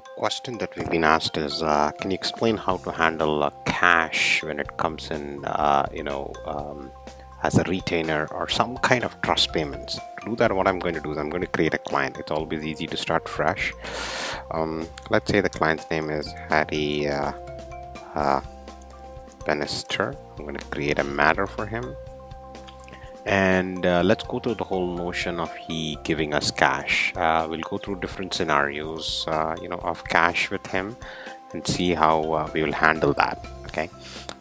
The question that we've been asked is, can you explain how to handle cash when it comes in, as a retainer or some kind of trust payments? To do that, what I'm going to do is I'm going to create a client. It's always easy to start fresh. Let's say the client's name is Harry Bannister. I'm going to create a matter for him. And let's go through the whole notion of he giving us cash. We'll go through different scenarios, of cash with him and see how we will handle that. Okay.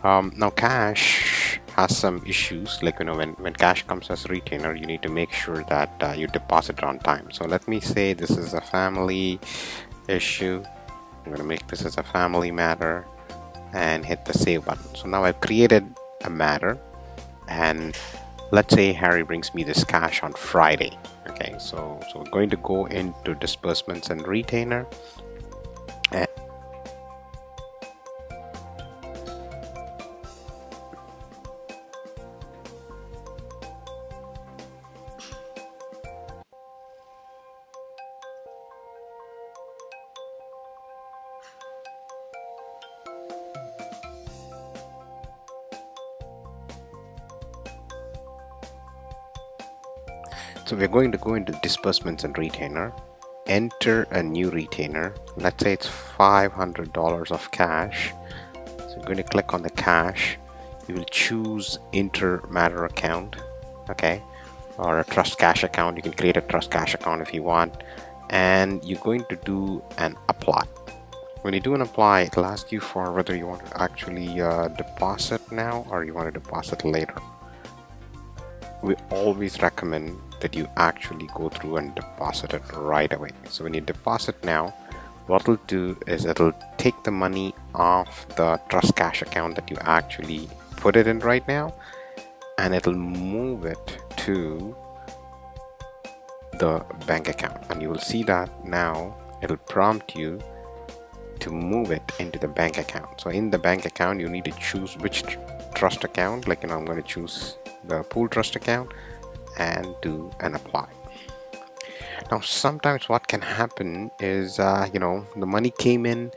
Now cash has some issues, like when cash comes as retainer, you need to make sure that you deposit on time. So let me say this is a family issue. I'm going to make this as a family matter and hit the save button. So now I've created a matter, and let's say Harry brings me this cash on Friday. Okay, so we're going to go into disbursements and retainer. So we're going to go into disbursements and retainer, enter a new retainer. Let's say it's $500 of cash. So you're going to click on the cash. You will choose inter matter account, okay, or a trust cash account. You can create a trust cash account if you want, and you're going to do an apply. When you do an apply, it'll ask you for whether you want to actually deposit now or you want to deposit later. We always recommend that you actually go through and deposit it right away. So when you deposit now, what it'll do is it'll take the money off the trust cash account that you actually put it in right now, and it'll move it to the bank account. And you will see that now it'll prompt you to move it into the bank account. So in the bank account, you need to choose which trust account. Like, I'm going to choose the pool trust account and do an apply. Now sometimes what can happen is the money came in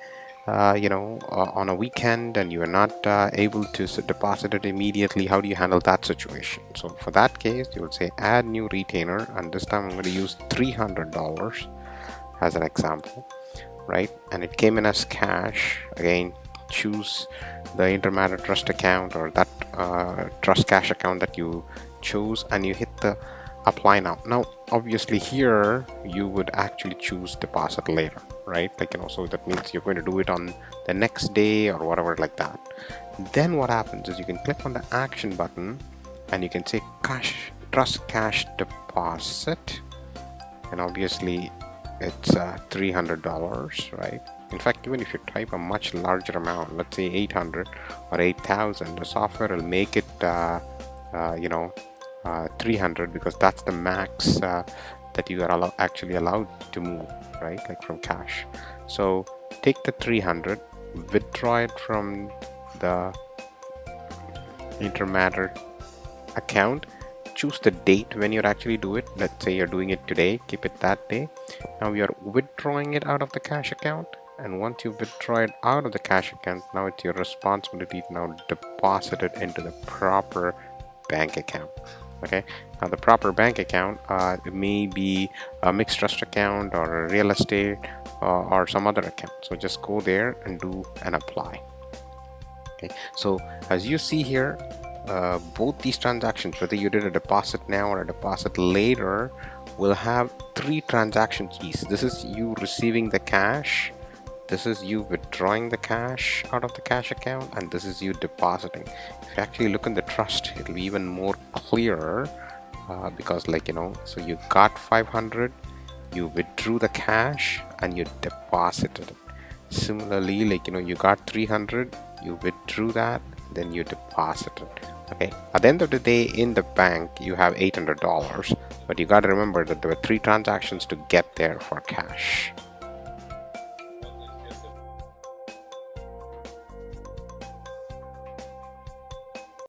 on a weekend and you are not able to deposit it immediately. How do you handle that situation? So for that case, you will say add new retainer, and this time I'm going to use $300 as an example, right? And it came in as cash. Again, choose the intermatter trust account or that trust cash account that you chose, and you hit the apply now. Now obviously here you would actually choose deposit later, right? So that means you're going to do it on the next day or whatever like that. Then what happens is you can click on the action button and you can say trust cash deposit, and obviously it's $300, right? In fact, even if you type a much larger amount, let's say 800 or 8,000, the software will make it 300, because that's the max that you are actually allowed to move, right? Like from cash. So take the 300, withdraw it from the intermatter account, choose the date when you actually do it. Let's say you're doing it today, keep it that day. Now you're withdrawing it out of the cash account, and once you withdraw it out of the cash account, now it's your responsibility to now deposit it into the proper bank account. Okay, now the proper bank account, it may be a mixed trust account or a real estate or some other account. So just go there and do an apply. Okay, so as you see here, both these transactions, whether you did a deposit now or a deposit later, will have 3 transaction keys. This is you receiving the cash, this is you withdrawing the cash out of the cash account, and this is you depositing. If you actually look in the trust, it'll be even more clearer because so you got 500, you withdrew the cash and you deposited it. Similarly, you got 300, you withdrew that, then you deposited. Okay, at the end of the day in the bank you have $800, but you got to remember that there were 3 transactions to get there for cash.